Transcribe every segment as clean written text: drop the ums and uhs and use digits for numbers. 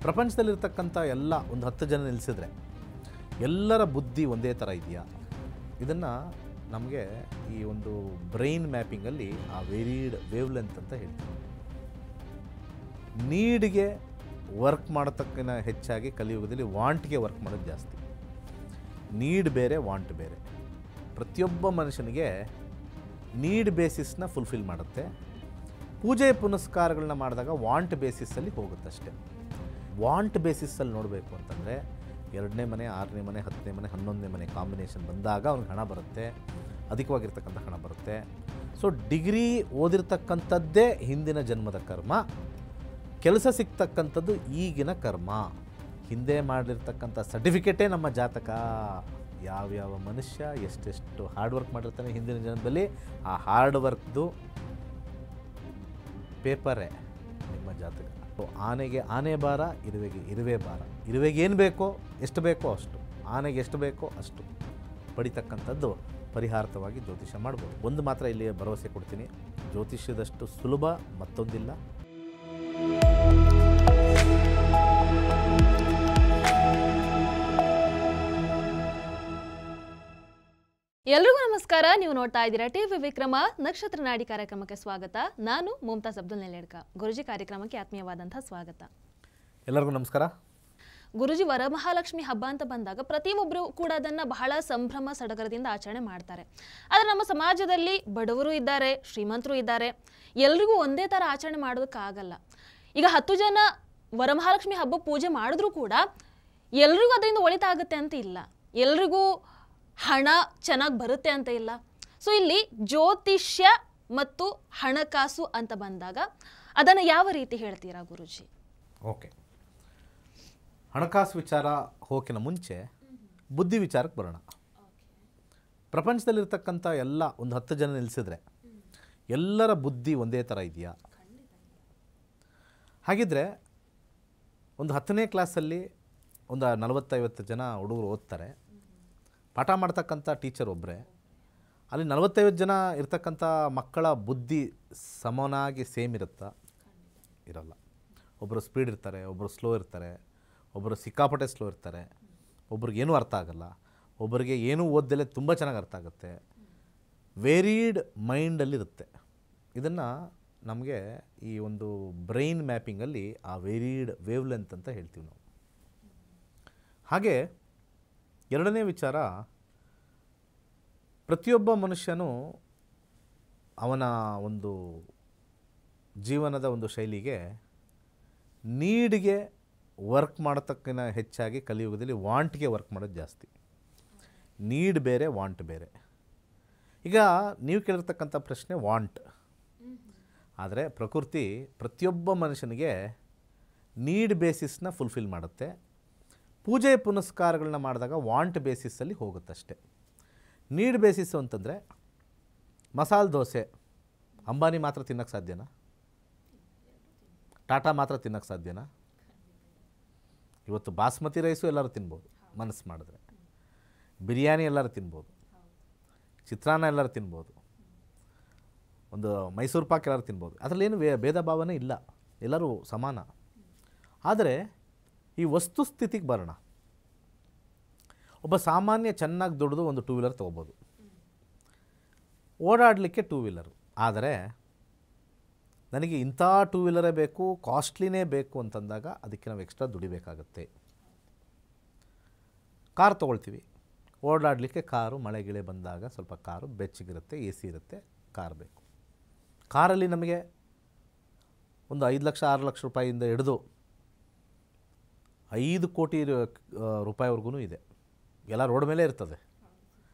ಪ್ರಪಂಚದಲ್ಲಿರ್ತಕ್ಕಂಥ ಎಲ್ಲ ಒಂದು 10 ಜನ ನಿಲ್ಲಿಸಿದ್ರೆ ಎಲ್ಲರ ಬುದ್ಧಿ ಒಂದೇ ಥರ ಇದೆಯಾ? ಇದನ್ನು ನಮಗೆ ಈ ಒಂದು ಬ್ರೈನ್ ಮ್ಯಾಪಿಂಗಲ್ಲಿ ಆ ವೇರಿಡ್ ವೇವ್ ಲೆಂತ್ ಅಂತ ಹೇಳ್ತೀವಿ. ನೀಡ್ಗೆ ವರ್ಕ್ ಮಾಡತಕ್ಕಿನ ಹೆಚ್ಚಾಗಿ ಕಲಿಯುಗದಲ್ಲಿ ವಾಂಟ್ಗೆ ವರ್ಕ್ ಮಾಡೋದು ಜಾಸ್ತಿ. ನೀಡ್ ಬೇರೆ, ವಾಂಟ್ ಬೇರೆ. ಪ್ರತಿಯೊಬ್ಬ ಮನುಷ್ಯನಿಗೆ ನೀಡ್ ಬೇಸಿಸ್ನ ಫುಲ್ಫಿಲ್ ಮಾಡುತ್ತೆ. ಪೂಜೆ ಪುನಸ್ಕಾರಗಳನ್ನ ಮಾಡಿದಾಗ ವಾಂಟ್ ಬೇಸಿಸಲ್ಲಿ ಹೋಗುತ್ತಷ್ಟೆ. ವಾಂಟ್ ಬೇಸಿಸಲ್ಲಿ ನೋಡಬೇಕು ಅಂತಂದರೆ 2ನೇ ಮನೆ, 6ನೇ ಮನೆ, 10ನೇ ಮನೆ, 11ನೇ ಮನೆ ಕಾಂಬಿನೇಷನ್ ಬಂದಾಗ ಅವ್ನಿಗೆ ಹಣ ಬರುತ್ತೆ, ಅಧಿಕವಾಗಿರ್ತಕ್ಕಂಥ ಹಣ ಬರುತ್ತೆ. ಸೊ ಡಿಗ್ರಿ ಓದಿರ್ತಕ್ಕಂಥದ್ದೇ ಹಿಂದಿನ ಜನ್ಮದ ಕರ್ಮ, ಕೆಲಸ ಸಿಗ್ತಕ್ಕಂಥದ್ದು ಈಗಿನ ಕರ್ಮ. ಹಿಂದೆ ಮಾಡಿರ್ತಕ್ಕಂಥ ಸರ್ಟಿಫಿಕೇಟೇ ನಮ್ಮ ಜಾತಕ. ಯಾವ್ಯಾವ ಮನುಷ್ಯ ಎಷ್ಟೆಷ್ಟು ಹಾರ್ಡ್ ವರ್ಕ್ ಮಾಡಿರ್ತಾನೆ ಹಿಂದಿನ ಜನ್ಮದಲ್ಲಿ, ಆ ಹಾರ್ಡ್ ವರ್ಕ್ದು ಪೇಪರೇ ನಿಮ್ಮ ಜಾತಕ. ಆನೆಗೆ ಆನೆ ಭಾರ, ಇರುವೆಗೆ ಇರುವೆ ಭಾರ. ಇರುವೆಗೆ ಏನು ಬೇಕೋ, ಎಷ್ಟು ಬೇಕೋ ಅಷ್ಟು, ಆನೆಗೆ ಎಷ್ಟು ಬೇಕೋ ಅಷ್ಟು ಪಡಿತಕ್ಕಂಥದ್ದು ಪರಿಹಾರತವಾಗಿ ಜ್ಯೋತಿಷ್ಯ ಮಾಡ್ಬೋದು. ಒಂದು ಮಾತ್ರ ಇಲ್ಲಿ ಭರವಸೆ ಕೊಡ್ತೀನಿ, ಜ್ಯೋತಿಷ್ಯದಷ್ಟು ಸುಲಭ ಮತ್ತೊಂದಿಲ್ಲ. ಎಲ್ರಿಗೂ ನಮಸ್ಕಾರ. ನೀವು ನೋಡ್ತಾ ಇದ್ದೀರಾ ಟಿವಿ ವಿಕ್ರಮ. ನಕ್ಷತ್ರ ನಾಡಿ ಕಾರ್ಯಕ್ರಮಕ್ಕೆ ಸ್ವಾಗತ. ನಾನು ಮುಮ್ತಾಜ್ ಅಬ್ದುಲ್ ನೆಲೆಡ್ಕ. ಗುರುಜಿ, ಕಾರ್ಯಕ್ರಮಕ್ಕೆ ಆತ್ಮೀಯವಾದಂತಹ ಸ್ವಾಗತ. ಎಲ್ಲರಿಗೂ ನಮಸ್ಕಾರ. ಗುರುಜಿ, ವರಮಹಾಲಕ್ಷ್ಮಿ ಹಬ್ಬ ಅಂತ ಬಂದಾಗ ಪ್ರತಿಯೊಬ್ಬರು ಕೂಡ ಅದನ್ನ ಬಹಳ ಸಂಭ್ರಮ ಸಡಗರದಿಂದ ಆಚರಣೆ ಮಾಡ್ತಾರೆ. ಆದರೆ ನಮ್ಮ ಸಮಾಜದಲ್ಲಿ ಬಡವರು ಇದ್ದಾರೆ, ಶ್ರೀಮಂತರು ಇದ್ದಾರೆ, ಎಲ್ರಿಗೂ ಒಂದೇ ತರ ಆಚರಣೆ ಮಾಡೋದಕ್ಕಾಗಲ್ಲ. ಈಗ 10 ಜನ ವರಮಹಾಲಕ್ಷ್ಮಿ ಹಬ್ಬ ಪೂಜೆ ಮಾಡಿದ್ರೂ ಕೂಡ ಎಲ್ರಿಗೂ ಅದರಿಂದ ಒಳಿತಾಗುತ್ತೆ ಅಂತ ಇಲ್ಲ, ಎಲ್ರಿಗೂ ಹಣ ಚೆನ್ನಾಗಿ ಬರುತ್ತೆ ಅಂತ ಇಲ್ಲ. ಸೊ ಇಲ್ಲಿ ಜ್ಯೋತಿಷ್ಯ ಮತ್ತು ಹಣಕಾಸು ಅಂತ ಬಂದಾಗ ಅದನ್ನು ಯಾವ ರೀತಿ ಹೇಳ್ತೀರಾ ಗುರುಜಿ? ಓಕೆ, ಹಣಕಾಸು ವಿಚಾರ ಹೋಗಿನ ಮುಂಚೆ ಬುದ್ಧಿ ವಿಚಾರಕ್ಕೆ ಬರೋಣ. ಪ್ರಪಂಚದಲ್ಲಿರ್ತಕ್ಕಂಥ ಎಲ್ಲ ಒಂದು 10 ಜನ ನಿಲ್ಲಿಸಿದ್ರೆ ಎಲ್ಲರ ಬುದ್ಧಿ ಒಂದೇ ಥರ ಇದೆಯಾ? ಹಾಗಿದ್ರೆ ಒಂದು 10ನೇ ಕ್ಲಾಸಲ್ಲಿ ಒಂದು 40-50 ಜನ ಹುಡುಗರು ಓದ್ತಾರೆ, ಪಾಠ ಮಾಡ್ತಕ್ಕಂಥ ಟೀಚರ್ ಒಬ್ಬರೇ. ಅಲ್ಲಿ 40-50 ಜನ ಇರ್ತಕ್ಕಂಥ ಮಕ್ಕಳ ಬುದ್ಧಿ ಸಮನಾಗಿ ಸೇಮ್ ಇರುತ್ತಾ? ಇರಲ್ಲ. ಒಬ್ಬರು ಸ್ಪೀಡ್ ಇರ್ತಾರೆ, ಒಬ್ಬರು ಸ್ಲೋ ಇರ್ತಾರೆ, ಒಬ್ಬರು ಸಿಕ್ಕಾಪಟ್ಟೆ ಸ್ಲೋ ಇರ್ತಾರೆ, ಒಬ್ರಿಗೆ ಏನೂ ಅರ್ಥ ಆಗಲ್ಲ, ಒಬ್ಬರಿಗೆ ಏನೂ ಓದ್ದಲೇ ತುಂಬ ಚೆನ್ನಾಗಿ ಅರ್ಥ ಆಗುತ್ತೆ. ವೇರಿಡ್ ಮೈಂಡಲ್ಲಿರುತ್ತೆ. ಇದನ್ನು ನಮಗೆ ಈ ಒಂದು ಬ್ರೈನ್ ಮ್ಯಾಪಿಂಗಲ್ಲಿ ಆ ವೇರಿಡ್ ವೇವ್ ಲೆಂತ್ ಅಂತ ಹೇಳ್ತೀವಿ ನಾವು. ಹಾಗೆ 2ನೇ ವಿಚಾರ, ಪ್ರತಿಯೊಬ್ಬ ಮನುಷ್ಯನೂ ಅವನ ಒಂದು ಜೀವನದ ಒಂದು ಶೈಲಿಗೆ ನೀಡ್ಗೆ ವರ್ಕ್ ಮಾಡತಕ್ಕಿನ ಹೆಚ್ಚಾಗಿ ಕಲಿಯುಗದಲ್ಲಿ ವಾಂಟ್ಗೆ ವರ್ಕ್ ಮಾಡೋದು ಜಾಸ್ತಿ. ನೀಡ್ ಬೇರೆ, ವಾಂಟ್ ಬೇರೆ. ಈಗ ನೀವು ಕೇಳಿರ್ತಕ್ಕಂಥ ಪ್ರಶ್ನೆ ವಾಂಟ್. ಆದರೆ ಪ್ರಕೃತಿ ಪ್ರತಿಯೊಬ್ಬ ಮನುಷ್ಯನಿಗೆ ನೀಡ್ ಬೇಸಿಸ್ನ ಫುಲ್ಫಿಲ್ ಮಾಡುತ್ತೆ. ಪೂಜೆ ಪುನಸ್ಕಾರಗಳನ್ನ ಮಾಡಿದಾಗ ವಾಂಟ್ ಬೇಸಿಸಲ್ಲಿ ಹೋಗುತ್ತಷ್ಟೆ. ನೀಡ್ ಬೇಸಿಸ್ಸು ಅಂತಂದರೆ ಮಸಾಲೆ ದೋಸೆ ಅಂಬಾನಿ ಮಾತ್ರ ತಿನ್ನೋಕ್ಕೆ ಸಾಧ್ಯನಾ? ಟಾಟಾ ಮಾತ್ರ ತಿನ್ನೋಕ್ಕೆ ಸಾಧ್ಯನಾ? ಇವತ್ತು ಬಾಸ್ಮತಿ ರೈಸು ಎಲ್ಲರೂ ತಿನ್ಬೋದು ಮನಸ್ಸು ಮಾಡಿದ್ರೆ, ಬಿರಿಯಾನಿ ಎಲ್ಲರೂ ತಿನ್ಬೋದು, ಚಿತ್ರಾನ್ನ ಎಲ್ಲರೂ ತಿನ್ಬೋದು, ಒಂದು ಮೈಸೂರು ಪಾಕ್ ಎಲ್ಲರೂ ತಿನ್ಬೋದು. ಅದರಲ್ಲೇನು ಭೇದ ಭಾವನೆ ಇಲ್ಲ, ಎಲ್ಲರೂ ಸಮಾನ. ಆದರೆ ಈ ವಸ್ತುಸ್ಥಿತಿಗೆ ಬರೋಣ. ಒಬ್ಬ ಸಾಮಾನ್ಯ ಚೆನ್ನಾಗಿ ದುಡಿದು ಒಂದು 2 ವೀಲರ್ ತೊಗೋಬೋದು, ಓಡಾಡಲಿಕ್ಕೆ 2 ವೀಲರು. ಆದರೆ ನನಗೆ ಇಂಥ 2 ವೀಲರೇ ಬೇಕು, ಕಾಸ್ಟ್ಲಿನೇ ಬೇಕು ಅಂತಂದಾಗ ಅದಕ್ಕೆ ನಾವು ಎಕ್ಸ್ಟ್ರಾ ದುಡಿಬೇಕಾಗತ್ತೆ. ಕಾರ್ ತೊಗೊಳ್ತೀವಿ, ಓಡಾಡಲಿಕ್ಕೆ ಕಾರು, ಮಳೆ ಗಿಳೆ ಬಂದಾಗ ಸ್ವಲ್ಪ ಕಾರು ಬೆಚ್ಚಗಿರುತ್ತೆ, AC ಇರುತ್ತೆ, ಕಾರ್ ಬೇಕು. ಕಾರಲ್ಲಿ ನಮಗೆ ಒಂದು 5 ಲಕ್ಷ 6 ಲಕ್ಷ ರೂಪಾಯಿಯಿಂದ ಹಿಡಿದು 5 ಕೋಟಿ ರೂಪಾಯಿವರೆಗೂ ಇದೆ. ಎಲ್ಲ ರೋಡ್ ಮೇಲೆ ಇರ್ತದೆ.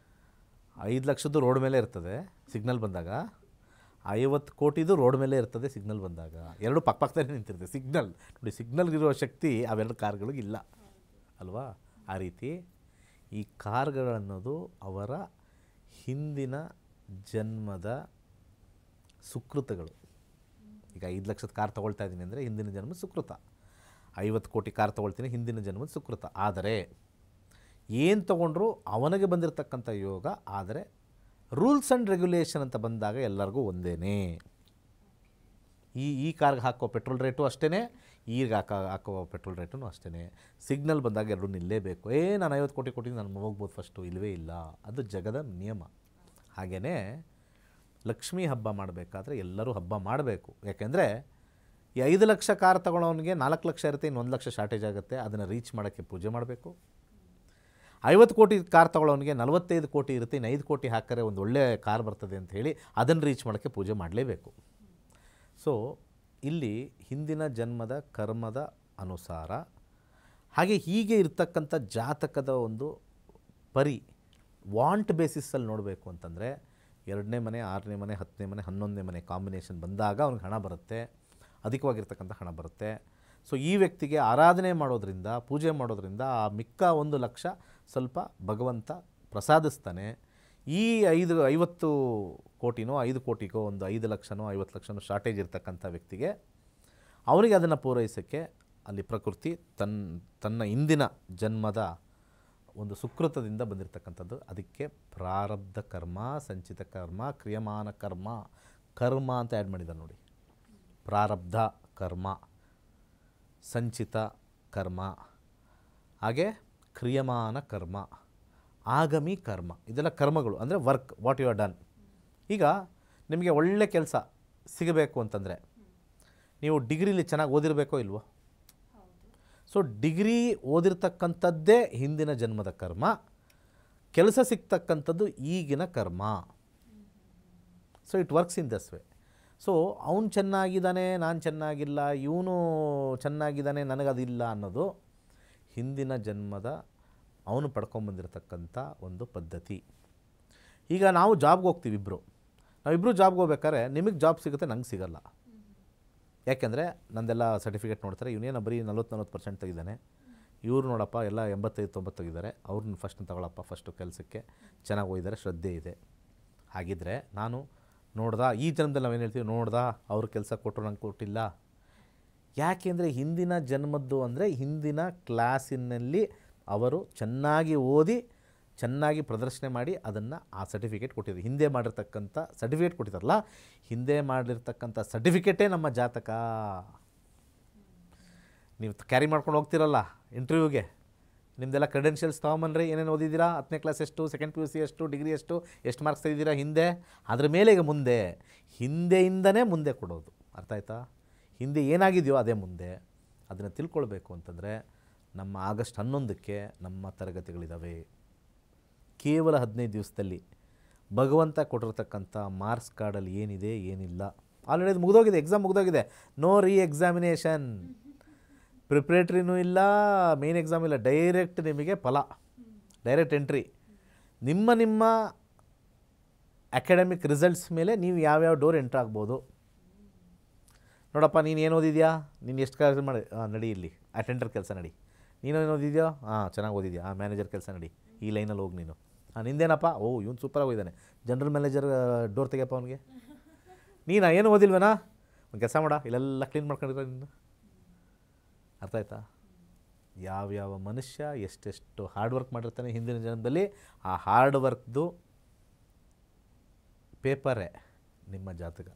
5 ಲಕ್ಷದ್ದು ರೋಡ್ ಮೇಲೆ ಇರ್ತದೆ ಸಿಗ್ನಲ್ ಬಂದಾಗ, 50 ಕೋಟಿದು ರೋಡ್ ಮೇಲೆ ಇರ್ತದೆ ಸಿಗ್ನಲ್ ಬಂದಾಗ. ಎರಡು ಪಕ್ಕದಲ್ಲೇ ನಿಂತಿರ್ತದೆ ಸಿಗ್ನಲ್. ನೋಡಿ, ಸಿಗ್ನಲ್ಗಿರೋ ಶಕ್ತಿ ಅವೆರಡು ಕಾರ್ಗಳಿಗಿಲ್ಲ ಅಲ್ವಾ? ಆ ರೀತಿ ಈ ಕಾರ್ಗಳನ್ನೋದು ಅವರ ಹಿಂದಿನ ಜನ್ಮದ ಸುಕೃತಗಳು. ಈಗ 5 ಲಕ್ಷದ ಕಾರ್ ತೊಗೊಳ್ತಾ ಇದ್ದೀನಿ ಅಂದರೆ ಹಿಂದಿನ ಜನ್ಮದ ಸುಕೃತ. 50 ಕೋಟಿ ಕಾರ್ ತೊಗೊಳ್ತೀನಿ, ಹಿಂದಿನ ಜನ್ಮದ ಸುಕೃತ. ಆದರೆ ಏನು ತೊಗೊಂಡ್ರು ಅವನಿಗೆ ಬಂದಿರತಕ್ಕಂಥ ಯೋಗ. ಆದರೆ ರೂಲ್ಸ್ ಆ್ಯಂಡ್ ರೆಗ್ಯುಲೇಷನ್ ಅಂತ ಬಂದಾಗ ಎಲ್ಲರಿಗೂ ಒಂದೇ. ಈ ಕಾರ್ಗೆ ಹಾಕೋ ಪೆಟ್ರೋಲ್ ರೇಟು ಅಷ್ಟೇ, ಈಗ ಹಾಕೋ ಪೆಟ್ರೋಲ್ ರೇಟು ಅಷ್ಟೇ. ಸಿಗ್ನಲ್ ಬಂದಾಗ ಎರಡು ನಿಲ್ಲೇಬೇಕು. ನಾನು 50 ಕೋಟಿ ಕೊಟ್ಟು ನಾನು ಹೋಗ್ಬೋದು ಫಸ್ಟು, ಇಲ್ಲವೇ ಇಲ್ಲ. ಅದು ಜಗದ ನಿಯಮ. ಹಾಗೆಯೇ ಲಕ್ಷ್ಮೀ ಹಬ್ಬ ಮಾಡಬೇಕಾದ್ರೆ ಎಲ್ಲರೂ ಹಬ್ಬ ಮಾಡಬೇಕು. ಯಾಕೆಂದರೆ ಈ 5 ಲಕ್ಷ ಕಾರ್ ತೊಗೊಳೋನಿಗೆ 4 ಲಕ್ಷ ಇರುತ್ತೆ, ಇನ್ನು 1 ಲಕ್ಷ ಶಾರ್ಟೇಜ್ ಆಗುತ್ತೆ. ಅದನ್ನು ರೀಚ್ ಮಾಡೋಕ್ಕೆ ಪೂಜೆ ಮಾಡಬೇಕು. 50 ಕೋಟಿ ಕಾರ್ ತೊಗೊಳೋನಿಗೆ 45 ಕೋಟಿ ಇರುತ್ತೆ, ಇನ್ನು 5 ಕೋಟಿ ಹಾಕಿದ್ರೆ ಒಂದು ಒಳ್ಳೆಯ ಕಾರ್ ಬರ್ತದೆ ಅಂತ ಹೇಳಿ ಅದನ್ನು ರೀಚ್ ಮಾಡೋಕ್ಕೆ ಪೂಜೆ ಮಾಡಲೇಬೇಕು. ಸೊ ಇಲ್ಲಿ ಹಿಂದಿನ ಜನ್ಮದ ಕರ್ಮದ ಅನುಸಾರ ಹಾಗೆ ಹೀಗೆ ಇರ್ತಕ್ಕಂಥ ಜಾತಕದ ಒಂದು ಪರಿ ವಾಂಟ್ ಬೇಸಿಸಲ್ಲಿ ನೋಡಬೇಕು ಅಂತಂದರೆ 2ನೇ ಮನೆ, 6ನೇ ಮನೆ, 10ನೇ ಮನೆ, 11ನೇ ಮನೆ ಕಾಂಬಿನೇಷನ್ ಬಂದಾಗ ಅವ್ನಿಗೆ ಹಣ ಬರುತ್ತೆ, ಅಧಿಕವಾಗಿರ್ತಕ್ಕಂಥ ಹಣ ಬರುತ್ತೆ. ಸೊ ಈ ವ್ಯಕ್ತಿಗೆ ಆರಾಧನೆ ಮಾಡೋದ್ರಿಂದ, ಪೂಜೆ ಮಾಡೋದ್ರಿಂದ ಆ ಮಿಕ್ಕ 1 ಲಕ್ಷ ಸ್ವಲ್ಪ ಭಗವಂತ ಪ್ರಸಾದಿಸ್ತಾನೆ. ಈ 50 ಕೋಟಿನೋ 5 ಕೋಟಿಗೋ ಒಂದು 5 ಲಕ್ಷನೋ 50 ಲಕ್ಷನೋ ಶಾರ್ಟೇಜ್ ಇರ್ತಕ್ಕಂಥ ವ್ಯಕ್ತಿಗೆ ಅವನಿಗೆ ಅದನ್ನು ಪೂರೈಸೋಕ್ಕೆ ಅಲ್ಲಿ ಪ್ರಕೃತಿ ತನ್ನ ಹಿಂದಿನ ಜನ್ಮದ ಒಂದು ಸುಕೃತದಿಂದ ಬಂದಿರತಕ್ಕಂಥದ್ದು. ಅದಕ್ಕೆ ಪ್ರಾರಬ್ಧ ಕರ್ಮ, ಸಂಚಿತ ಕರ್ಮ, ಕ್ರಿಯಮಾನ ಕರ್ಮ, ಕರ್ಮ ಅಂತ ಆ್ಯಡ್ ಮಾಡಿದ್ದಾರೆ ನೋಡಿ. ಪ್ರಾರಬ್ಧ ಕರ್ಮ, ಸಂಚಿತ ಕರ್ಮ, ಹಾಗೆ ಕ್ರಿಯಮಾನ ಕರ್ಮ, ಆಗಮಿ ಕರ್ಮ, ಇದೆಲ್ಲ ಕರ್ಮಗಳು. ಅಂದರೆ work, what you are done. ಈಗ ನಿಮಗೆ ಒಳ್ಳೆ ಕೆಲಸ ಸಿಗಬೇಕು ಅಂತಂದರೆ ನೀವು ಡಿಗ್ರಿಲಿ ಚೆನ್ನಾಗಿ ಓದಿರಬೇಕೋ ಇಲ್ವೋ? ಸೊ ಡಿಗ್ರಿ ಓದಿರ್ತಕ್ಕಂಥದ್ದೇ ಹಿಂದಿನ ಜನ್ಮದ ಕರ್ಮ, ಕೆಲಸ ಸಿಗ್ತಕ್ಕಂಥದ್ದು ಈಗಿನ ಕರ್ಮ. So it works in this way. So ಅವನು ಚೆನ್ನಾಗಿದ್ದಾನೆ, ನಾನು ಚೆನ್ನಾಗಿಲ್ಲ, ಇವನು ಚೆನ್ನಾಗಿದ್ದಾನೆ, ನನಗದಿಲ್ಲ ಅನ್ನೋದು ಹಿಂದಿನ ಜನ್ಮದ ಅವನು ಪಡ್ಕೊಂಬಂದಿರತಕ್ಕಂಥ ಒಂದು ಪದ್ಧತಿ. ಈಗ ನಾವು ಜಾಬ್ಗೆ ಹೋಗ್ತೀವಿ ನಾವಿಬ್ಬರು ಜಾಬ್ಗೆ ಹೋಗ್ಬೇಕಾದ್ರೆ ನಿಮಗೆ ಜಾಬ್ ಸಿಗುತ್ತೆ, ನಂಗೆ ಸಿಗಲ್ಲ. ಯಾಕೆಂದರೆ ನಂದೆಲ್ಲ ಸರ್ಟಿಫಿಕೇಟ್ ನೋಡ್ತಾರೆ, ಇವನೇನೋ ಬರೀ 40% ತೆಗಿದ್ದಾನೆ, ಇವ್ರು ನೋಡಪ್ಪ ಎಲ್ಲ 85-90 ತೆಗಿದ್ದಾರೆ, ಅವ್ರನ್ನ ಫಸ್ಟ್ ತಗೊಳಪ್ಪ ಫಸ್ಟು ಕೆಲಸಕ್ಕೆ, ಚೆನ್ನಾಗಿ ಹೋಗಿದ್ದಾರೆ, ಶ್ರದ್ಧೆ ಇದೆ. ಹಾಗಿದ್ದರೆ ನಾನು ನೋಡ್ದಾ, ಈ ಜನ್ಮದಲ್ಲಿ ನಾವೇನು ಹೇಳ್ತೀವಿ, ನೋಡ್ದಾ ಅವ್ರ ಕೆಲಸ ಕೊಟ್ಟರು ನಂಗೆ ಕೊಟ್ಟಿಲ್ಲ. ಯಾಕೆಂದರೆ ಹಿಂದಿನ ಜನ್ಮದ್ದು ಅಂದರೆ ಹಿಂದಿನ ಕ್ಲಾಸಿನಲ್ಲಿ ಅವರು ಚೆನ್ನಾಗಿ ಓದಿ ಚೆನ್ನಾಗಿ ಪ್ರದರ್ಶನ ಮಾಡಿ ಅದನ್ನು ಆ ಸರ್ಟಿಫಿಕೇಟ್ ಕೊಟ್ಟಿದ್ದಾರೆ. ಹಿಂದೆ ಮಾಡಿರ್ತಕ್ಕಂಥ ಸರ್ಟಿಫಿಕೇಟ್ ಕೊಟ್ಟಿದ್ದಾರಲ್ಲ, ಹಿಂದೆ ಮಾಡಿರ್ತಕ್ಕಂಥ ಸರ್ಟಿಫಿಕೇಟೇ ನಮ್ಮ ಜಾತಕ. ನೀವು ಕ್ಯಾರಿ ಮಾಡ್ಕೊಂಡು ಹೋಗ್ತಿರಲ್ಲ ಇಂಟರ್ವ್ಯೂಗೆ, ನಿಮ್ಮದೆಲ್ಲ ಕ್ರೆಡೆನ್ಷಿಯಲ್ಸ್ ತೊಗೊಂಬನ್ರಿ, ಏನೇನು ಓದಿದ್ದೀರಾ, 10ನೇ ಕ್ಲಾಸ್ ಎಷ್ಟು, ಸೆಕೆಂಡ್ PUC ಎಷ್ಟು, ಡಿಗ್ರಿ ಎಷ್ಟು ಮಾರ್ಕ್ಸ್ ತೆಗೆದಿದ್ದೀರಾ ಹಿಂದೆ, ಅದ್ರ ಮೇಲೆ ಈಗ ಮುಂದೆ, ಹಿಂದೆಯಿಂದನೇ ಮುಂದೆ ಕೊಡೋದು. ಅರ್ಥ ಆಯ್ತಾ? ಹಿಂದೆ ಏನಾಗಿದೆಯೋ ಅದೇ ಮುಂದೆ. ಅದನ್ನು ತಿಳ್ಕೊಳ್ಬೇಕು ಅಂತಂದರೆ ನಮ್ಮ ಆಗಸ್ಟ್ 11ಕ್ಕೆ ನಮ್ಮ ತರಗತಿಗಳಿದ್ದಾವೆ. ಕೇವಲ 15 ದಿವಸದಲ್ಲಿ ಭಗವಂತ ಕೊಟ್ಟಿರ್ತಕ್ಕಂಥ ಮಾರ್ಕ್ಸ್ ಕಾರ್ಡಲ್ಲಿ ಏನಿದೆ ಏನಿಲ್ಲ ಆಲ್ರೆಡಿ ಅದು ಮುಗಿದೋಗಿದೆ, ಎಕ್ಸಾಮ್ ಮುಗಿದೋಗಿದೆ. ನೋ ಎಕ್ಸಾಮಿನೇಷನ್, ಪ್ರಿಪ್ರೇಟ್ರಿನೂ ಇಲ್ಲ, ಮೇನ್ ಎಕ್ಸಾಮ್ ಇಲ್ಲ, ಡೈರೆಕ್ಟ್ ನಿಮಗೆ ಫಲ, ಡೈರೆಕ್ಟ್ ಎಂಟ್ರಿ. ನಿಮ್ಮ ಅಕಾಡೆಮಿಕ್ ರಿಸಲ್ಟ್ಸ್ ಮೇಲೆ ನೀವು ಯಾವ್ಯಾವ ಡೋರ್ ಎಂಟ್ರ್ ಆಗ್ಬೋದು. ನೋಡಪ್ಪ ನೀನು ಏನು ಓದಿದ್ಯಾ, ನೀನು ಎಷ್ಟು ಕೆಲಸ ಮಾಡಿ, ನಡಿ ಇಲ್ಲಿ ಅಟೆಂಡರ್ ಕೆಲಸ ನಡಿ. ನೀನೇನು ಓದಿದ್ಯೋ, ಚೆನ್ನಾಗಿ ಓದಿದ್ಯಾ, ಮ್ಯಾನೇಜರ್ ಕೆಲಸ ನಡಿ, ಈ ಲೈನಲ್ಲಿ ಹೋಗಿ ನೀನು. ನಿಂದೇನಪ್ಪ, ಇವನು ಸೂಪರಾಗಿ ಹೋಗಿದ್ದಾನೆ, ಜನರಲ್ ಮ್ಯಾನೇಜರ್ ಡೋರ್ ತೆಗೆಯಪ್ಪ ಅವನಿಗೆ. ನೀನು ಏನು ಓದಿಲ್ವೇನಾ, ಒಂದು ಕೆಲಸ ಮಾಡ, ಇಲ್ಲೆಲ್ಲ ಕ್ಲೀನ್ ಮಾಡ್ಕೊಂಡಿರೋ ನಿನ್ನ. ಅರ್ಥ ಆಯ್ತಾ? ಯಾವ್ಯಾವ ಮನುಷ್ಯ ಎಷ್ಟೆಷ್ಟು ಹಾರ್ಡ್ ವರ್ಕ್ ಮಾಡಿರ್ತಾನೆ ಹಿಂದಿನ ಜನ್ಮದಲ್ಲಿ, ಆ ಹಾರ್ಡ್ ವರ್ಕ್ದು ಪೇಪರೇ ನಿಮ್ಮ ಜಾತಕ.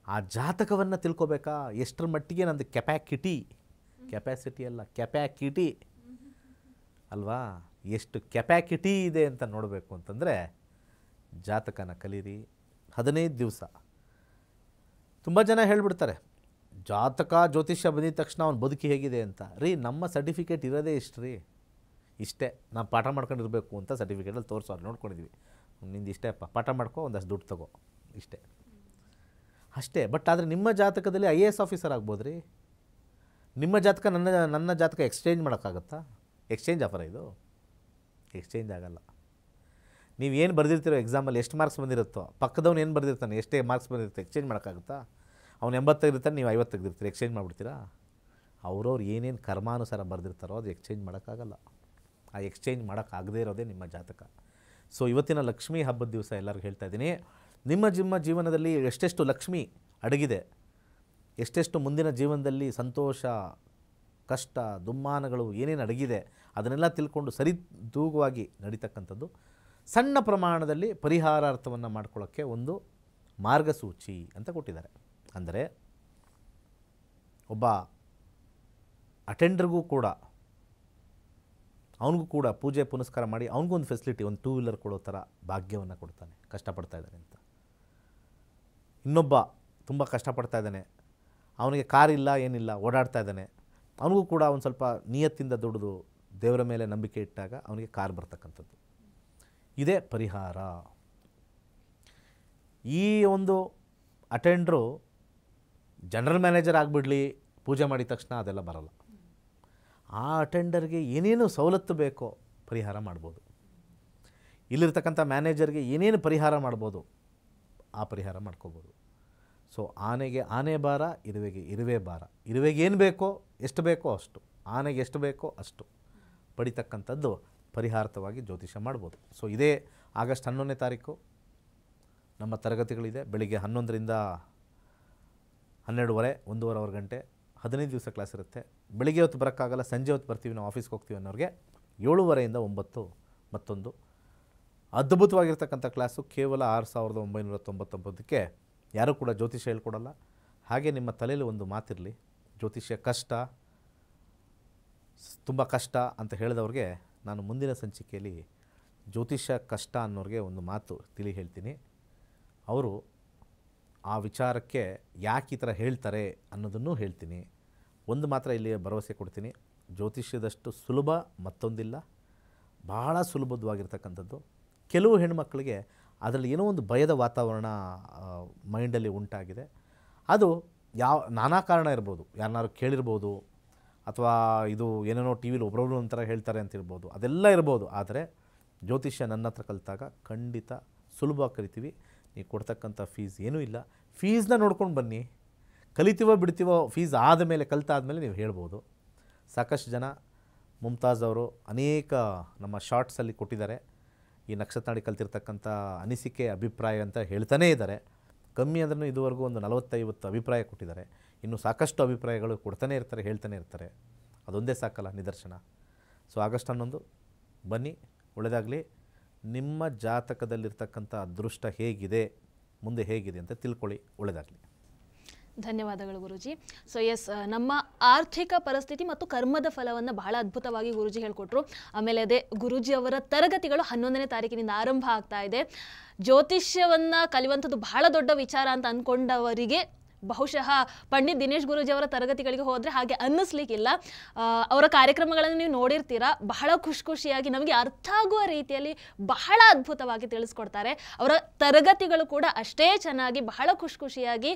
ಆ ಜಾತಕವನ್ನು ತಿಳ್ಕೊಬೇಕಾ, ಎಷ್ಟರ ಮಟ್ಟಿಗೆ ನಂದು ಕೆಪ್ಯಾಸಿಟಿ ಅಲ್ಲ, ಕೆಪ್ಯಾಕಿಟಿ ಅಲ್ವಾ, ಎಷ್ಟು ಕೆಪ್ಯಾಕಿಟಿ ಇದೆ ಅಂತ ನೋಡಬೇಕು ಅಂತಂದರೆ ಜಾತಕನ ಕಲೀರಿ. 15 ದಿವಸ. ತುಂಬ ಜನ ಹೇಳಿಬಿಡ್ತಾರೆ ಜಾತಕ ಜ್ಯೋತಿಷ್ಯ ಬಂದಿದ ತಕ್ಷಣ ಅವ್ನು ಬದುಕಿ ಹೇಗಿದೆ ಅಂತ. ನಮ್ಮ ಸರ್ಟಿಫಿಕೇಟ್ ಇರೋದೇ ಇಷ್ಟೇ, ನಾವು ಪಾಠ ಮಾಡ್ಕೊಂಡಿರಬೇಕು ಅಂತ ಸರ್ಟಿಫಿಕೇಟಲ್ಲಿ ತೋರಿಸೋರು ನೋಡ್ಕೊಂಡಿದ್ವಿ. ನಿಂದು ಇಷ್ಟೇ ಅಪ್ಪ, ಪಾಠ ಮಾಡ್ಕೊ, ಒಂದಷ್ಟು ದುಡ್ಡು ತಗೋ, ಇಷ್ಟೇ ಅಷ್ಟೇ. ಬಟ್ ಆದರೆ ನಿಮ್ಮ ಜಾತಕದಲ್ಲಿ IAS ಆಫೀಸರ್ ಆಗ್ಬೋದು. ನಿಮ್ಮ ಜಾತಕ ನನ್ನ ಜಾತಕ ಎಕ್ಸ್ಚೇಂಜ್ ಮಾಡೋಕ್ಕಾಗತ್ತಾ? ಎಕ್ಸ್ಚೇಂಜ್ ಆಫರ್ ಇದು, ಎಕ್ಸ್ಚೇಂಜ್ ಆಗಲ್ಲ. ನೀವು ಏನು ಬರೆದಿರ್ತೀರೋ ಎಕ್ಸಾಮಲ್ಲಿ, ಎಷ್ಟು ಮಾರ್ಕ್ಸ್ ಬಂದಿರುತ್ತೋ, ಪಕ್ಕದವ್ನು ಏನು ಬರೆದಿರ್ತಾನೆ, ಎಷ್ಟೇ ಮಾರ್ಕ್ಸ್ ಬಂದಿರುತ್ತೆ, ಎಕ್ಸ್ಚೇಂಜ್ ಮಾಡೋಕ್ಕಾಗುತ್ತಾ? ಅವ್ನು 80 ತೆಗೆದಿರ್ತಾನೆ, ನೀವು 50 ತೆಗೆದಿರ್ತೀರಿ, ಎಕ್ಸ್ಚೇಂಜ್ ಮಾಡಿಬಿಡ್ತೀರಾ? ಅವ್ರವ್ರು ಏನೇನು ಕರ್ಮಾನುಸಾರ ಬರೆದಿರ್ತಾರೋ ಅದು ಎಕ್ಸ್ಚೇಂಜ್ ಮಾಡೋಕ್ಕಾಗಲ್ಲ. ಆ ಎಕ್ಸ್ಚೇಂಜ್ ಮಾಡೋಕ್ಕಾಗದೇ ಇರೋದೇ ನಿಮ್ಮ ಜಾತಕ. ಸೊ ಇವತ್ತಿನ ಲಕ್ಷ್ಮೀ ಹಬ್ಬದ ದಿವಸ ಎಲ್ಲರಿಗೂ ಹೇಳ್ತಾ ಇದ್ದೀನಿ, ನಿಮ್ಮ ಜೀವನದಲ್ಲಿ ಎಷ್ಟೆಷ್ಟು ಲಕ್ಷ್ಮಿ ಅಡಗಿದೆ, ಎಷ್ಟೆಷ್ಟು ಮುಂದಿನ ಜೀವನದಲ್ಲಿ ಸಂತೋಷ, ಕಷ್ಟ, ದುಮ್ಮಾನಗಳು ಏನೇನು ಅಡಗಿದೆ ಅದನ್ನೆಲ್ಲ ತಿಳ್ಕೊಂಡು ಸರಿದೂಗವಾಗಿ ನಡೀತಕ್ಕಂಥದ್ದು. ಸಣ್ಣ ಪ್ರಮಾಣದಲ್ಲಿ ಪರಿಹಾರಾರ್ಥವನ್ನು ಮಾಡ್ಕೊಳ್ಳೋಕ್ಕೆ ಒಂದು ಮಾರ್ಗಸೂಚಿ ಅಂತ ಕೊಟ್ಟಿದ್ದಾರೆ. ಅಂದರೆ ಒಬ್ಬ ಅಟೆಂಡರ್ಗೂ ಕೂಡ ಅವನಿಗೂ ಕೂಡ ಪೂಜೆ ಪುನಸ್ಕಾರ ಮಾಡಿ ಅವನಿಗೂ ಒಂದು ಫೆಸಿಲಿಟಿ, ಒಂದು 2 ವೀಲರ್ ಕೊಡೋ ಥರ ಭಾಗ್ಯವನ್ನು ಕೊಡ್ತಾನೆ, ಕಷ್ಟಪಡ್ತಾ ಇದ್ದಾನೆ ಅಂತ. ಇನ್ನೊಬ್ಬ ತುಂಬ ಕಷ್ಟಪಡ್ತಾ ಇದ್ದಾನೆ, ಅವನಿಗೆ ಕಾರಿಲ್ಲ ಏನಿಲ್ಲ, ಓಡಾಡ್ತಾ ಇದ್ದಾನೆ, ಅವನಿಗೂ ಕೂಡ ಒಂದು ಸ್ವಲ್ಪ ನಿಯತ್ತಿಂದ ದುಡಿದು ದೇವರ ಮೇಲೆ ನಂಬಿಕೆ ಇಟ್ಟಾಗ ಅವನಿಗೆ ಕಾರ್ ಬರ್ತಕ್ಕಂಥದ್ದು. ಇದೇ ಪರಿಹಾರ. ಈ ಒಂದು ಅಟೆಂಡ್ರು ಜನರಲ್ ಮ್ಯಾನೇಜರ್ ಆಗಿಬಿಡಲಿ, ಪೂಜೆ ಮಾಡಿದ ತಕ್ಷಣ ಅದೆಲ್ಲ ಬರಲ್ಲ. ಆ ಅಟೆಂಡರ್ಗೆ ಏನೇನು ಸವಲತ್ತು ಬೇಕೋ ಪರಿಹಾರ ಮಾಡ್ಬೋದು. ಇಲ್ಲಿರ್ತಕ್ಕಂಥ ಮ್ಯಾನೇಜರ್ಗೆ ಏನೇನು ಪರಿಹಾರ ಮಾಡ್ಬೋದು ಆ ಪರಿಹಾರ ಮಾಡ್ಕೋಬೋದು. ಸೊ ಆನೆಗೆ ಆನೆ ಭಾರ, ಇರುವೆಗೆ ಇರುವೆ ಭಾರ. ಇರುವೆಗೆ ಏನು ಬೇಕೋ, ಎಷ್ಟು ಬೇಕೋ ಅಷ್ಟು, ಆನೆಗೆ ಎಷ್ಟು ಬೇಕೋ ಅಷ್ಟು ಪಡಿತಕ್ಕಂಥದ್ದು ಪರಿಹಾರತವಾಗಿ ಜ್ಯೋತಿಷ್ಯ ಮಾಡ್ಬೋದು. ಸೊ ಇದೇ ಆಗಸ್ಟ್ 11ನೇ ತಾರೀಕು ನಮ್ಮ ತರಗತಿಗಳಿದೆ. ಬೆಳಿಗ್ಗೆ 11ರಿಂದ 12:30, 1.5 ಗಂಟೆ, 15 ದಿವಸ ಕ್ಲಾಸ್ ಇರುತ್ತೆ. ಬೆಳಿಗ್ಗೆ ಹೊತ್ತು ಬರೋಕ್ಕಾಗಲ್ಲ, ಸಂಜೆ ಹೊತ್ತು ಬರ್ತೀವಿ, ನಾವು ಆಫೀಸ್ಗೆ ಹೋಗ್ತೀವಿ ಅನ್ನೋರಿಗೆ 7:30ಯಿಂದ 9 ಮತ್ತೊಂದು ಅದ್ಭುತವಾಗಿರ್ತಕ್ಕಂಥ ಕ್ಲಾಸು. ಕೇವಲ 6,999ಕ್ಕೆ ಯಾರೂ ಕೂಡ ಜ್ಯೋತಿಷ್ಯ ಹೇಳ್ಕೊಡಲ್ಲ. ಹಾಗೆ ನಿಮ್ಮ ತಲೆಯಲ್ಲಿ ಒಂದು ಮಾತಿರಲಿ, ಜ್ಯೋತಿಷ್ಯ ಕಷ್ಟ, ತುಂಬ ಕಷ್ಟ ಅಂತ ಹೇಳಿದವ್ರಿಗೆ ನಾನು ಮುಂದಿನ ಸಂಚಿಕೆಯಲ್ಲಿ ಜ್ಯೋತಿಷ್ಯ ಕಷ್ಟ ಅನ್ನೋರಿಗೆ ಒಂದು ಮಾತು ತಿಳಿ ಹೇಳ್ತೀನಿ. ಅವರು ಆ ವಿಚಾರಕ್ಕೆ ಯಾಕೆ ಈ ಥರ ಹೇಳ್ತಾರೆ ಅನ್ನೋದನ್ನು ಹೇಳ್ತೀನಿ. ಒಂದು ಮಾತ್ರ ಇಲ್ಲಿ ಭರವಸೆ ಕೊಡ್ತೀನಿ, ಜ್ಯೋತಿಷ್ಯದಷ್ಟು ಸುಲಭ ಮತ್ತೊಂದಿಲ್ಲ. ಬಹಳ ಸುಲಭವಾಗಿರ್ತಕ್ಕಂಥದ್ದು. ಕೆಲವು ಹೆಣ್ಮಕ್ಳಿಗೆ ಅದರಲ್ಲಿ ಏನೋ ಒಂದು ಭಯದ ವಾತಾವರಣ ಮೈಂಡಲ್ಲಿ ಉಂಟಾಗಿದೆ. ಅದು ನಾನಾ ಕಾರಣ ಇರ್ಬೋದು, ಯಾರನ್ನಾರು ಕೇಳಿರ್ಬೋದು, ಅಥವಾ ಇದು ಏನೇನೋ ಟಿ ವಿಲಿ ಒಬ್ಬರೊಬ್ರು ಒಂಥರ ಹೇಳ್ತಾರೆ ಅಂತ ಇರ್ಬೋದು, ಅದೆಲ್ಲ ಇರ್ಬೋದು. ಆದರೆ ಜ್ಯೋತಿಷ್ಯ ನನ್ನ ಹತ್ರ ಕಲಿತಾಗ ಖಂಡಿತ ಸುಲಭವಾಗಿ ಕಲಿತೀವಿ. ನೀವು ಕೊಡ್ತಕ್ಕಂಥ ಫೀಸ್ ಏನೂ ಇಲ್ಲ. ಫೀಸ್ನ ನೋಡ್ಕೊಂಡು ಬನ್ನಿ, ಕಲಿತೀವೋ ಬಿಡ್ತೀವೋ ಫೀಸ್ ಆದಮೇಲೆ, ಕಲಿತಾದ್ಮೇಲೆ ನೀವು ಹೇಳ್ಬೋದು. ಸಾಕಷ್ಟು ಜನ ಮುಮ್ತಾಜ್ ಅವರು ಅನೇಕ ನಮ್ಮ ಶಾರ್ಟ್ಸಲ್ಲಿ ಕೊಟ್ಟಿದ್ದಾರೆ. ಈ ನಕ್ಷತ್ರಾಡಿ ಕಲ್ತಿರ್ತಕ್ಕಂಥ ಅನಿಸಿಕೆ, ಅಭಿಪ್ರಾಯ ಅಂತ ಹೇಳ್ತಾನೇ ಇದ್ದಾರೆ. ಕಮ್ಮಿ ಅಂದ್ರೂ ಇದುವರೆಗೂ ಒಂದು 40-50 ಅಭಿಪ್ರಾಯ ಕೊಟ್ಟಿದ್ದಾರೆ. ಇನ್ನು ಸಾಕಷ್ಟು ಅಭಿಪ್ರಾಯಗಳು ಕೊಡ್ತಾನೆ ಇರ್ತಾರೆ, ಹೇಳ್ತಾನೆ ಇರ್ತಾರೆ. ಅದೊಂದೇ ಸಾಕಲ್ಲ ನಿದರ್ಶನ. ಸೊ ಆಗಸ್ಟ್ 11 ಬನ್ನಿ, ಒಳ್ಳೆಯದಾಗಲಿ. ನಿಮ್ಮ ಜಾತಕದಲ್ಲಿರ್ತಕ್ಕಂಥ ಅದೃಷ್ಟ ಹೇಗಿದೆ, ಮುಂದೆ ಹೇಗಿದೆ ಅಂತ ತಿಳ್ಕೊಳ್ಳಿ. ಒಳ್ಳೆಯದಾಗಲಿ. ಧನ್ಯವಾದಗಳು ಗುರುಜಿ. ಸೊ ಎಸ್, ನಮ್ಮ ಆರ್ಥಿಕ ಪರಿಸ್ಥಿತಿ ಮತ್ತು ಕರ್ಮದ ಫಲವನ್ನು ಬಹಳ ಅದ್ಭುತವಾಗಿ ಗುರುಜಿ ಹೇಳ್ಕೊಟ್ರು. ಆಮೇಲೆ ಅದೇ ಗುರುಜಿ ಅವರ ತರಗತಿಗಳು 11ನೇ ತಾರೀಕಿನಿಂದ ಆರಂಭ ಆಗ್ತಾ ಇದೆ. ಜ್ಯೋತಿಷ್ಯವನ್ನು ಕಲಿಯುವಂಥದ್ದು ಬಹಳ ದೊಡ್ಡ ವಿಚಾರ ಅಂತ ಅಂದ್ಕೊಂಡವರಿಗೆ ಬಹುಶಃ ಪಂಡಿತ್ ದಿನೇಶ್ ಗುರೂಜಿ ಅವರ ತರಗತಿಗಳಿಗೆ ಹೋದರೆ ಹಾಗೆ ಅನ್ನಿಸ್ಲಿಕ್ಕಿಲ್ಲ. ಅವರ ಕಾರ್ಯಕ್ರಮಗಳನ್ನು ನೀವು ನೋಡಿರ್ತೀರಾ. ಬಹಳ ಖುಷಿಯಾಗಿ ನಮಗೆ ಅರ್ಥ ಆಗುವ ರೀತಿಯಲ್ಲಿ ಬಹಳ ಅದ್ಭುತವಾಗಿ ತಿಳಿಸ್ಕೊಡ್ತಾರೆ. ಅವರ ತರಗತಿಗಳು ಕೂಡ ಅಷ್ಟೇ ಚೆನ್ನಾಗಿ, ಬಹಳ ಖುಷಿಯಾಗಿ,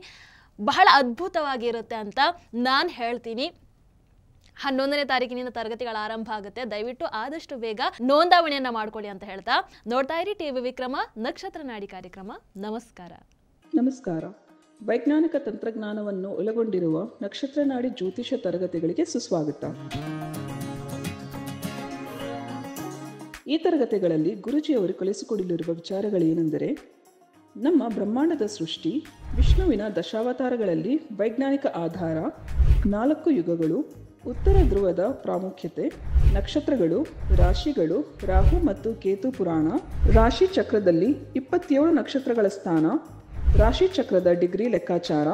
ಬಹಳ ಅದ್ಭುತವಾಗಿರುತ್ತೆ ಅಂತ ನಾನು ಹೇಳ್ತೀನಿ. 11ನೇ ತಾರೀಕಿನಿಂದ ತರಗತಿಗಳ ಆರಂಭ ಆಗುತ್ತೆ. ದಯವಿಟ್ಟು ಆದಷ್ಟು ಬೇಗ ನೋಂದಾವಣೆಯನ್ನ ಮಾಡ್ಕೊಳ್ಳಿ ಅಂತ ಹೇಳ್ತಾ, ನೋಡ್ತಾ ಇರಿ ಟಿವಿ ವಿಕ್ರಮ ನಕ್ಷತ್ರ ನಾಡಿ ಕಾರ್ಯಕ್ರಮ. ನಮಸ್ಕಾರ. ನಮಸ್ಕಾರ. ವೈಜ್ಞಾನಿಕ ತಂತ್ರಜ್ಞಾನವನ್ನು ಒಳಗೊಂಡಿರುವ ನಕ್ಷತ್ರ ನಾಡಿ ಜ್ಯೋತಿಷ ತರಗತಿಗಳಿಗೆ ಸುಸ್ವಾಗತ. ಈ ತರಗತಿಗಳಲ್ಲಿ ಗುರುಜಿಯವರು ಕಲಿಸಿಕೊಡಲಿರುವ ವಿಚಾರಗಳೇನೆಂದರೆ, ನಮ್ಮ ಬ್ರಹ್ಮಾಂಡದ ಸೃಷ್ಟಿ, ವಿಷ್ಣುವಿನ ದಶಾವತಾರಗಳಲ್ಲಿ ವೈಜ್ಞಾನಿಕ ಆಧಾರ, 4 ಯುಗಗಳು, ಉತ್ತರ ಧ್ರುವದ ಪ್ರಾಮುಖ್ಯತೆ, ನಕ್ಷತ್ರಗಳು, ರಾಶಿಗಳು, ರಾಹು ಮತ್ತು ಕೇತು ಪುರಾಣ, ರಾಶಿ ಚಕ್ರದಲ್ಲಿ 27 ನಕ್ಷತ್ರಗಳ ಸ್ಥಾನ, ರಾಶಿ ಚಕ್ರದ ಡಿಗ್ರಿ ಲೆಕ್ಕಾಚಾರ,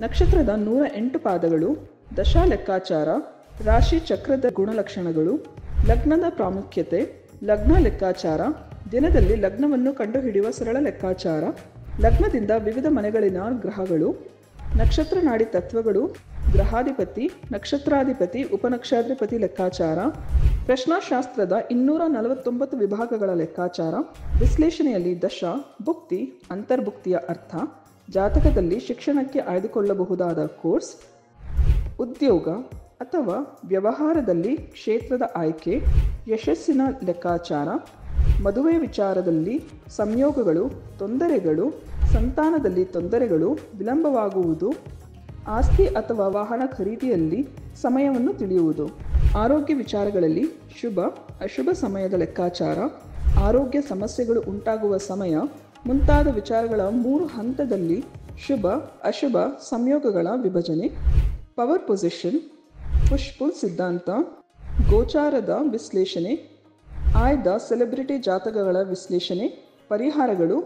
ನಕ್ಷತ್ರದ 108 ಪಾದಗಳು, ದಶಾ ಲೆಕ್ಕಾಚಾರ, ರಾಶಿ ಚಕ್ರದ ಗುಣಲಕ್ಷಣಗಳು, ಲಗ್ನದ ಪ್ರಾಮುಖ್ಯತೆ, ಲಗ್ನ ಲೆಕ್ಕಾಚಾರ, ದಿನದಲ್ಲಿ ಲಗ್ನವನ್ನು ಕಂಡುಹಿಡಿಯುವ ಸರಳ ಲೆಕ್ಕಾಚಾರ, ಲಗ್ನದಿಂದ ವಿವಿಧ ಮನೆಗಳಿನ ಗ್ರಹಗಳು, ನಕ್ಷತ್ರ ನಾಡಿ ತತ್ವಗಳು, ಗ್ರಹಾಧಿಪತಿ, ನಕ್ಷತ್ರಾಧಿಪತಿ, ಉಪನಕ್ಷತ್ರಾಧಿಪತಿ ಲೆಕ್ಕಾಚಾರ, ಪ್ರಶ್ನಾಶಾಸ್ತ್ರದ 249 ವಿಭಾಗಗಳ ಲೆಕ್ಕಾಚಾರ, ವಿಶ್ಲೇಷಣೆಯಲ್ಲಿ ದಶ, ಭುಕ್ತಿ, ಅಂತರ್ಭುಕ್ತಿಯ ಅರ್ಥ, ಜಾತಕದಲ್ಲಿ ಶಿಕ್ಷಣಕ್ಕೆ ಆಯ್ದುಕೊಳ್ಳಬಹುದಾದ ಕೋರ್ಸ್, ಉದ್ಯೋಗ ಅಥವಾ ವ್ಯವಹಾರದಲ್ಲಿ ಕ್ಷೇತ್ರದ ಆಯ್ಕೆ, ಯಶಸ್ಸಿನ ಲೆಕ್ಕಾಚಾರ, ಮದುವೆ ವಿಚಾರದಲ್ಲಿ ಸಂಯೋಗಗಳು, ತೊಂದರೆಗಳು, ಸಂತಾನದಲ್ಲಿ ತೊಂದರೆಗಳು, ವಿಳಂಬವಾಗುವುದು, ಆಸ್ತಿ ಅಥವಾ ವಾಹನ ಖರೀದಿಯಲ್ಲಿ ಸಮಯವನ್ನು ತಿಳಿಯುವುದು, ಆರೋಗ್ಯ ವಿಚಾರಗಳಲ್ಲಿ ಶುಭ ಅಶುಭ ಸಮಯದ ಲೆಕ್ಕಾಚಾರ, ಆರೋಗ್ಯ ಸಮಸ್ಯೆಗಳು ಉಂಟಾಗುವ ಸಮಯ ಮುಂತಾದ ವಿಚಾರಗಳ 3 ಹಂತದಲ್ಲಿ ಶುಭ ಅಶುಭ ಸಂಯೋಗಗಳ ವಿಭಜನೆ, ಪವರ್ ಪೊಸಿಷನ್, ಪುಷ್ ಪುಲ್ ಸಿದ್ಧಾಂತ, ಗೋಚಾರದ ವಿಶ್ಲೇಷಣೆ, ಆಯ್ದ ಸೆಲೆಬ್ರಿಟಿ ಜಾತಕಗಳ ವಿಶ್ಲೇಷಣೆ, ಪರಿಹಾರಗಳು,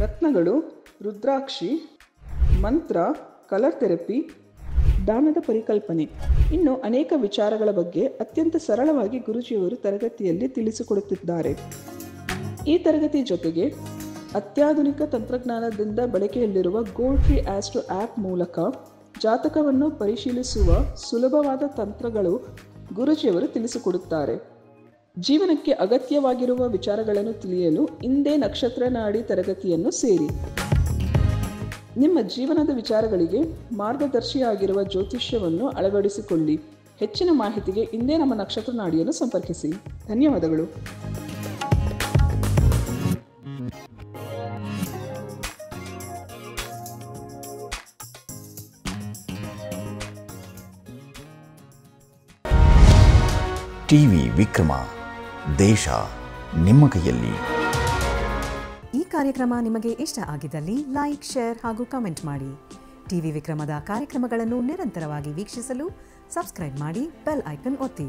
ರತ್ನಗಳು, ರುದ್ರಾಕ್ಷಿ, ಮಂತ್ರ, ಕಲರ್ ಥೆರಪಿ, ದಾನದ ಪರಿಕಲ್ಪನೆ, ಇನ್ನು ಅನೇಕ ವಿಚಾರಗಳ ಬಗ್ಗೆ ಅತ್ಯಂತ ಸರಳವಾಗಿ ಗುರೂಜಿಯವರು ತರಗತಿಯಲ್ಲಿ ತಿಳಿಸಿಕೊಡುತ್ತಿದ್ದಾರೆ. ಈ ತರಗತಿ ಜೊತೆಗೆ ಅತ್ಯಾಧುನಿಕ ತಂತ್ರಜ್ಞಾನದಿಂದ ಬಳಕೆಯಲ್ಲಿರುವ ಗೋಲ್ಡ್ ಟ್ರೀ ಆಸ್ಟ್ರೋ ಆ್ಯಪ್ ಮೂಲಕ ಜಾತಕವನ್ನು ಪರಿಶೀಲಿಸುವ ಸುಲಭವಾದ ತಂತ್ರಗಳು ಗುರೂಜಿಯವರು ತಿಳಿಸಿಕೊಡುತ್ತಾರೆ. ಜೀವನಕ್ಕೆ ಅಗತ್ಯವಾಗಿರುವ ವಿಚಾರಗಳನ್ನು ತಿಳಿಯಲು ಇಂದೇ ನಕ್ಷತ್ರ ನಾಡಿ ತರಗತಿಯನ್ನು ಸೇರಿ. ನಿಮ್ಮ ಜೀವನದ ವಿಚಾರಗಳಿಗೆ ಮಾರ್ಗದರ್ಶಿಯಾಗಿರುವ ಜ್ಯೋತಿಷ್ಯವನ್ನು ಅಳವಡಿಸಿಕೊಳ್ಳಿ. ಹೆಚ್ಚಿನ ಮಾಹಿತಿಗೆ ಇಂದೇ ನಮ್ಮ ನಕ್ಷತ್ರ ನಾಡಿಯನ್ನು ಸಂಪರ್ಕಿಸಿ. ಧನ್ಯವಾದಗಳು. ಟಿವಿ ವಿಕ್ರಮ, ದೇಶ ನಿಮ್ಮ ಕೈಯಲ್ಲಿ. ಈ ಕಾರ್ಯಕ್ರಮ ನಿಮಗೆ ಇಷ್ಟ ಆಗಿದ್ದಲ್ಲಿ ಲೈಕ್, ಶೇರ್ ಹಾಗೂ ಕಮೆಂಟ್ ಮಾಡಿ. ಟಿವಿ ವಿಕ್ರಮದ ಕಾರ್ಯಕ್ರಮಗಳನ್ನು ನಿರಂತರವಾಗಿ ವೀಕ್ಷಿಸಲು ಸಬ್ಸ್ಕ್ರೈಬ್ ಮಾಡಿ, ಬೆಲ್ ಐಕನ್ ಒತ್ತಿ.